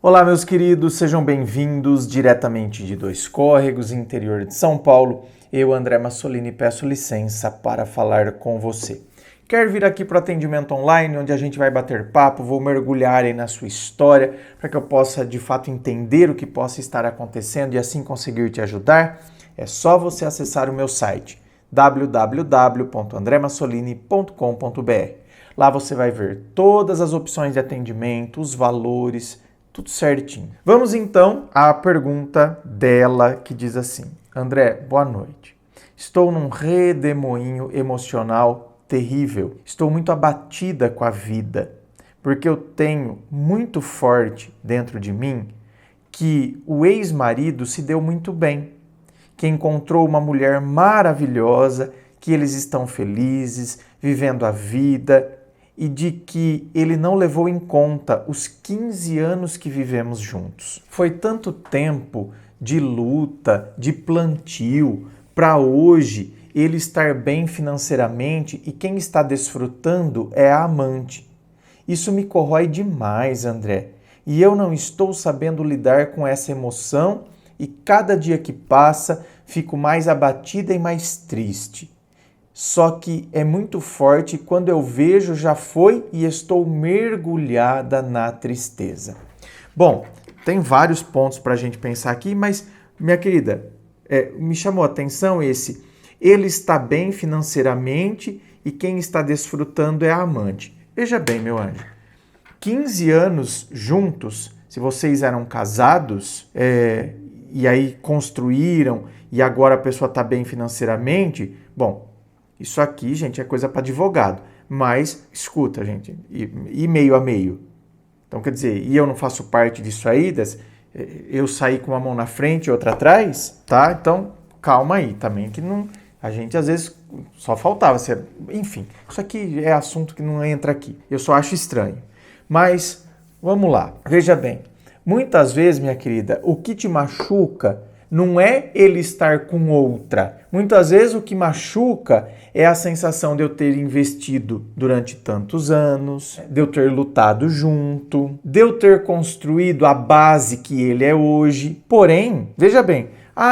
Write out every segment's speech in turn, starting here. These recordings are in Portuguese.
Olá, meus queridos, sejam bem-vindos diretamente de Dois Córregos, interior de São Paulo. Eu, André Massolini, peço licença para falar com você. Quer vir aqui para o atendimento online, onde a gente vai bater papo, vou mergulhar aí na sua história, para que eu possa, de fato, entender o que possa estar acontecendo e assim conseguir te ajudar? É só você acessar o meu site, www.andremassolini.com.br. Lá você vai ver todas as opções de atendimento, os valores, tudo certinho. Vamos então à pergunta dela que diz assim: André, boa noite. Estou num redemoinho emocional terrível. Estou muito abatida com a vida, porque eu tenho muito forte dentro de mim que o ex-marido se deu muito bem, que encontrou uma mulher maravilhosa, que eles estão felizes, vivendo a vida, e de que ele não levou em conta os 15 anos que vivemos juntos. Foi tanto tempo de luta, de plantio, para hoje ele estar bem financeiramente e quem está desfrutando é a amante. Isso me corrói demais, André, e eu não estou sabendo lidar com essa emoção e cada dia que passa fico mais abatida e mais triste. Só que é muito forte e quando eu vejo já foi e estou mergulhada na tristeza. Bom, tem vários pontos para a gente pensar aqui, mas, minha querida, me chamou a atenção esse. Ele está bem financeiramente e quem está desfrutando é a amante. Veja bem, meu anjo, 15 anos juntos, se vocês eram casados e aí construíram e agora a pessoa está bem financeiramente, bom, isso aqui, gente, é coisa para advogado. Mas, escuta, gente, e meio a meio. Então, quer dizer, e eu não faço parte disso aí, eu saí com uma mão na frente e outra atrás, tá? Então, calma aí também, que não, a gente às vezes só faltava. Enfim, isso aqui é assunto que não entra aqui. Eu só acho estranho. Mas, vamos lá, veja bem. Muitas vezes, minha querida, o que te machuca não é ele estar com outra. Muitas vezes o que machuca é a sensação de eu ter investido durante tantos anos, de eu ter lutado junto, de eu ter construído a base que ele é hoje. Porém, veja bem,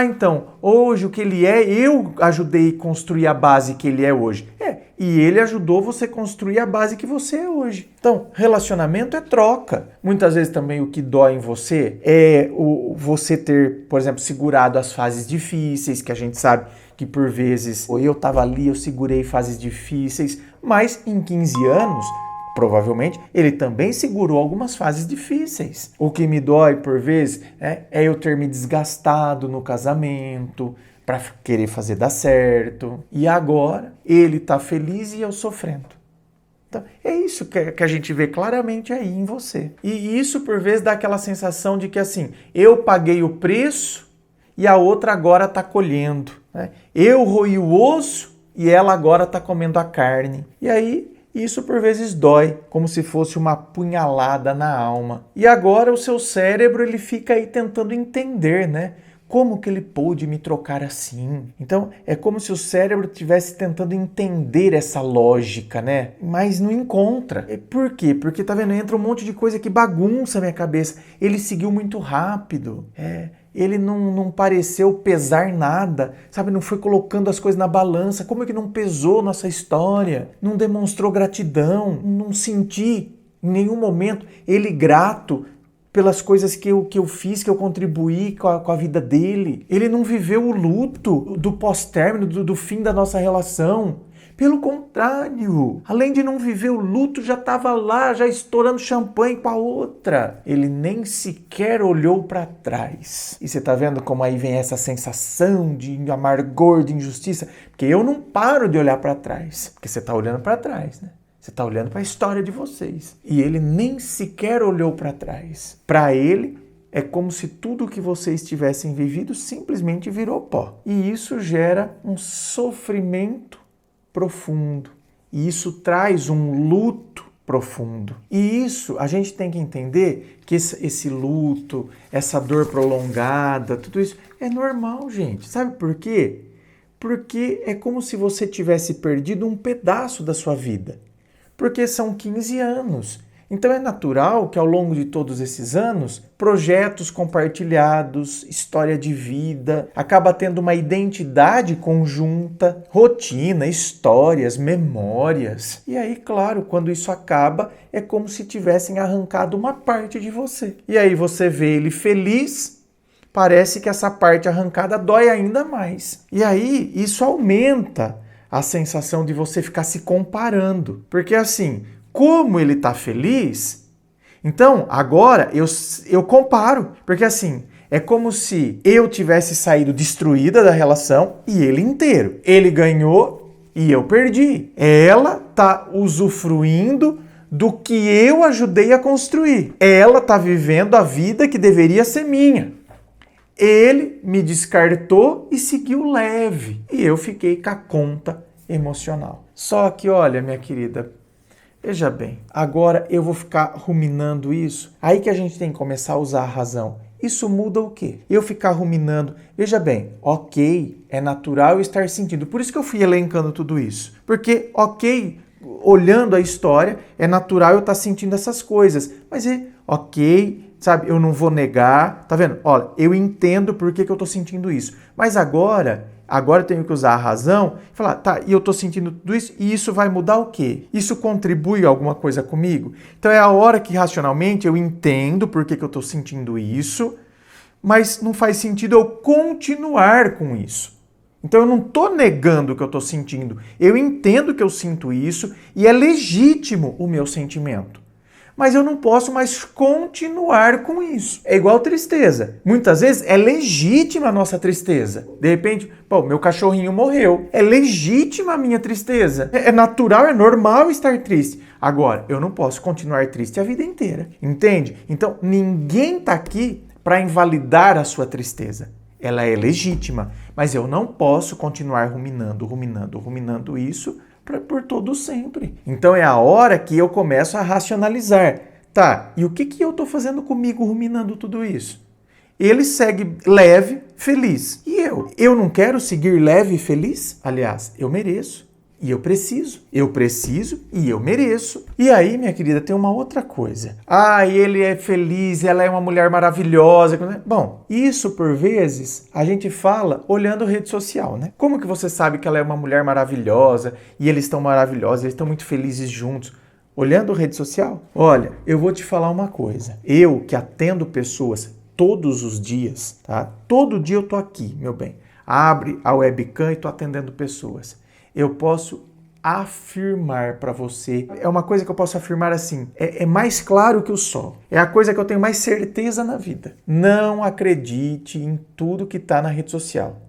então, hoje o que ele é, eu ajudei a construir a base que ele é hoje. E ele ajudou você a construir a base que você é hoje. Então, relacionamento é troca. Muitas vezes também o que dói em você é você ter, por exemplo, segurado as fases difíceis, que a gente sabe que por vezes eu estava ali, eu segurei fases difíceis, mas em 15 anos, provavelmente, ele também segurou algumas fases difíceis. O que me dói por vezes é eu ter me desgastado no casamento, para querer fazer dar certo. E agora ele está feliz e eu sofrendo. Então, é isso que a gente vê claramente aí em você. E isso, por vezes, dá aquela sensação de que, assim, eu paguei o preço e a outra agora está colhendo. Né? Eu roí o osso e ela agora está comendo a carne. E aí, isso por vezes dói, como se fosse uma punhalada na alma. E agora o seu cérebro ele fica aí tentando entender, né? Como que ele pôde me trocar assim? Então, é como se o cérebro estivesse tentando entender essa lógica, né? Mas não encontra. Por quê? Porque, tá vendo? Entra um monte de coisa que bagunça a minha cabeça. Ele seguiu muito rápido. Ele não pareceu pesar nada, sabe? Não foi colocando as coisas na balança. Como é que não pesou nossa história? Não demonstrou gratidão? Não senti em nenhum momento ele grato pelas coisas que eu fiz, que eu contribuí com a vida dele. Ele não viveu o luto do pós-término, do fim da nossa relação. Pelo contrário, além de não viver o luto, já estava lá, já estourando champanhe com a outra. Ele nem sequer olhou para trás. E você está vendo como aí vem essa sensação de amargor, de injustiça? Porque eu não paro de olhar para trás, porque você está olhando para trás, né? Você está olhando para a história de vocês. E ele nem sequer olhou para trás. Para ele, é como se tudo que vocês tivessem vivido simplesmente virou pó. E isso gera um sofrimento profundo. E isso traz um luto profundo. E isso, a gente tem que entender que esse luto, essa dor prolongada, tudo isso é normal, gente. Sabe por quê? Porque é como se você tivesse perdido um pedaço da sua vida. Porque são 15 anos. Então é natural que ao longo de todos esses anos, projetos compartilhados, história de vida, acaba tendo uma identidade conjunta, rotina, histórias, memórias. E aí, claro, quando isso acaba, é como se tivessem arrancado uma parte de você. E aí você vê ele feliz, parece que essa parte arrancada dói ainda mais. E aí isso aumenta a sensação de você ficar se comparando. Porque assim, como ele está feliz, então agora eu comparo. Porque assim, é como se eu tivesse saído destruída da relação e ele inteiro. Ele ganhou e eu perdi. Ela está usufruindo do que eu ajudei a construir. Ela está vivendo a vida que deveria ser minha. Ele me descartou e seguiu leve. E eu fiquei com a conta emocional. Só que, olha, minha querida, veja bem, agora eu vou ficar ruminando isso. Aí que a gente tem que começar a usar a razão. Isso muda o quê? Eu ficar ruminando. Veja bem, ok, é natural eu estar sentindo. Por isso que eu fui elencando tudo isso. Porque, ok, olhando a história, é natural eu estar sentindo essas coisas. Mas é ok, sabe, eu não vou negar, tá vendo? Olha, eu entendo por que eu tô sentindo isso. Mas agora eu tenho que usar a razão e falar, tá, e eu tô sentindo tudo isso, e isso vai mudar o quê? Isso contribui alguma coisa comigo? Então é a hora que racionalmente eu entendo por que eu tô sentindo isso, mas não faz sentido eu continuar com isso. Então eu não estou negando o que eu estou sentindo. Eu entendo que eu sinto isso e é legítimo o meu sentimento. Mas eu não posso mais continuar com isso. É igual tristeza. Muitas vezes é legítima a nossa tristeza. De repente, pô, meu cachorrinho morreu. É legítima a minha tristeza. É natural, é normal estar triste. Agora, eu não posso continuar triste a vida inteira. Entende? Então, ninguém está aqui para invalidar a sua tristeza. Ela é legítima, mas eu não posso continuar ruminando isso por todo sempre. Então é a hora que eu começo a racionalizar. Tá, e o que eu estou fazendo comigo ruminando tudo isso? Ele segue leve, feliz. E eu? Eu não quero seguir leve e feliz? Aliás, eu mereço. E eu preciso. Eu preciso e eu mereço. E aí, minha querida, tem uma outra coisa. Ah, ele é feliz, ela é uma mulher maravilhosa. Bom, isso por vezes a gente fala olhando rede social, né? Como que você sabe que ela é uma mulher maravilhosa e eles estão maravilhosos, eles estão muito felizes juntos? Olhando rede social? Olha, eu vou te falar uma coisa. Eu que atendo pessoas todos os dias, tá? Todo dia eu tô aqui, meu bem. Abre a webcam e tô atendendo pessoas. Eu posso afirmar para você, é uma coisa que eu posso afirmar assim, é mais claro que o sol. É a coisa que eu tenho mais certeza na vida. Não acredite em tudo que está na rede social.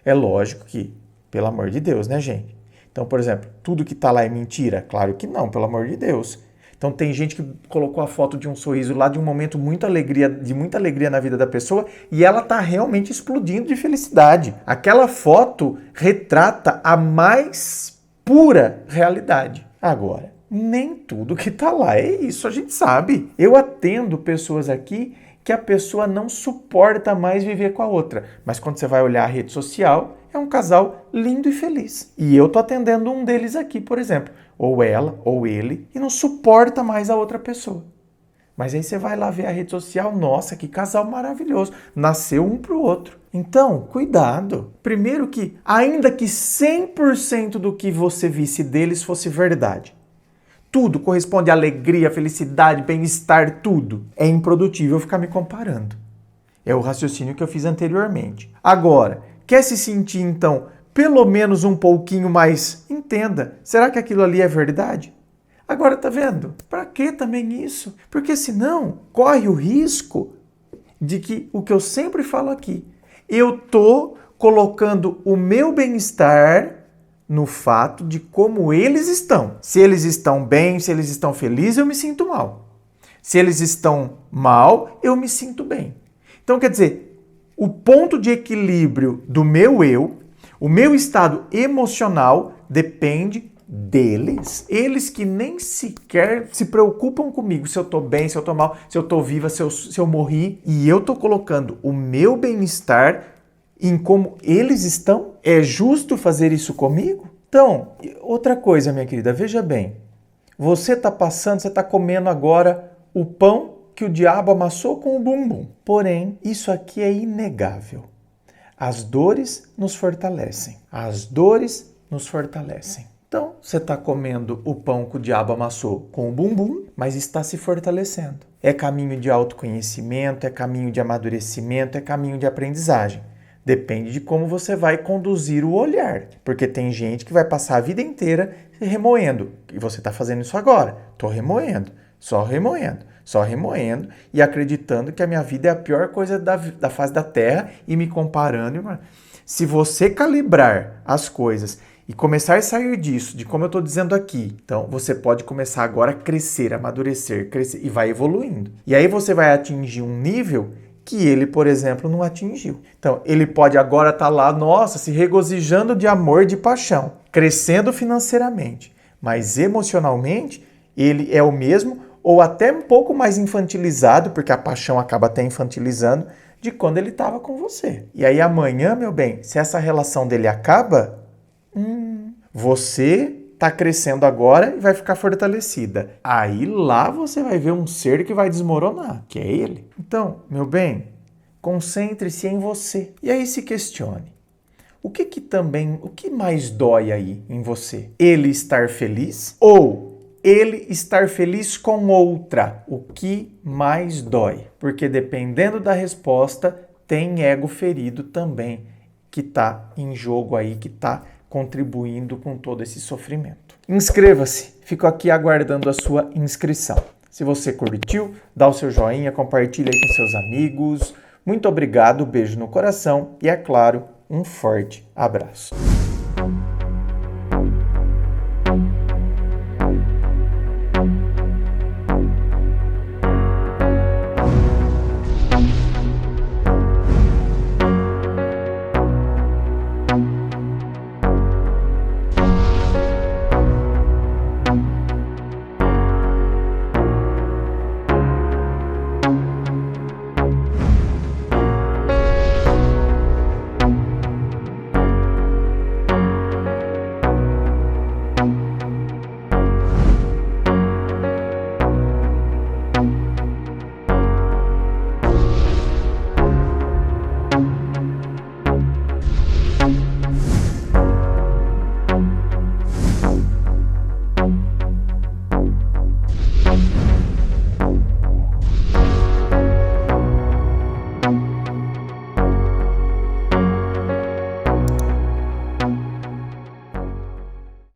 É lógico que, pelo amor de Deus, né, gente? Então, por exemplo, tudo que está lá é mentira? Claro que não, pelo amor de Deus. Então tem gente que colocou a foto de um sorriso lá, de um momento de muita alegria na vida da pessoa, e ela tá realmente explodindo de felicidade. Aquela foto retrata a mais pura realidade. Agora, nem tudo que tá lá é isso, a gente sabe. Eu atendo pessoas aqui que a pessoa não suporta mais viver com a outra. Mas quando você vai olhar a rede social, é um casal lindo e feliz. E eu tô atendendo um deles aqui, por exemplo. Ou ela, ou ele, e não suporta mais a outra pessoa. Mas aí você vai lá ver a rede social, nossa, que casal maravilhoso. Nasceu um pro outro. Então, cuidado. Primeiro que, ainda que 100% do que você visse deles fosse verdade, tudo corresponde à alegria, felicidade, bem-estar, tudo. É improdutível ficar me comparando. É o raciocínio que eu fiz anteriormente. Agora, quer se sentir, então, pelo menos um pouquinho mais? Entenda, será que aquilo ali é verdade? Agora, tá vendo? Para que também isso? Porque senão, corre o risco de que, o que eu sempre falo aqui, eu tô colocando o meu bem-estar no fato de como eles estão. Se eles estão bem, se eles estão felizes, eu me sinto mal. Se eles estão mal, eu me sinto bem. Então, quer dizer, o ponto de equilíbrio do meu eu, o meu estado emocional, depende deles. Eles que nem sequer se preocupam comigo, se eu tô bem, se eu tô mal, se eu tô viva, se eu morri. E eu tô colocando o meu bem-estar em como eles estão. É justo fazer isso comigo? Então, outra coisa, minha querida, veja bem. Você está passando, você está comendo agora o pão que o diabo amassou com o bumbum. Porém, isso aqui é inegável. As dores nos fortalecem. As dores nos fortalecem. Então, você está comendo o pão que o diabo amassou com o bumbum, mas está se fortalecendo. É caminho de autoconhecimento, é caminho de amadurecimento, é caminho de aprendizagem. Depende de como você vai conduzir o olhar. Porque tem gente que vai passar a vida inteira remoendo. E você está fazendo isso agora. Estou remoendo, só remoendo, só remoendo e acreditando que a minha vida é a pior coisa da face da Terra e me comparando. Se você calibrar as coisas e começar a sair disso, de como eu estou dizendo aqui, então você pode começar agora a crescer, amadurecer, crescer e vai evoluindo. E aí você vai atingir um nível que ele, por exemplo, não atingiu. Então, ele pode agora estar lá, nossa, se regozijando de amor, de paixão, crescendo financeiramente, mas emocionalmente ele é o mesmo ou até um pouco mais infantilizado, porque a paixão acaba até infantilizando, de quando ele estava com você. E aí amanhã, meu bem, se essa relação dele acaba, você está crescendo agora e vai ficar fortalecida. Aí lá você vai ver um ser que vai desmoronar, que é ele. Então, meu bem, concentre-se em você. E aí se questione. O que mais dói aí em você? Ele estar feliz ou ele estar feliz com outra? O que mais dói? Porque dependendo da resposta, tem ego ferido também, que está em jogo aí, que está contribuindo com todo esse sofrimento. Inscreva-se, fico aqui aguardando a sua inscrição. Se você curtiu, dá o seu joinha, compartilha aí com seus amigos. Muito obrigado, beijo no coração e, é claro, um forte abraço.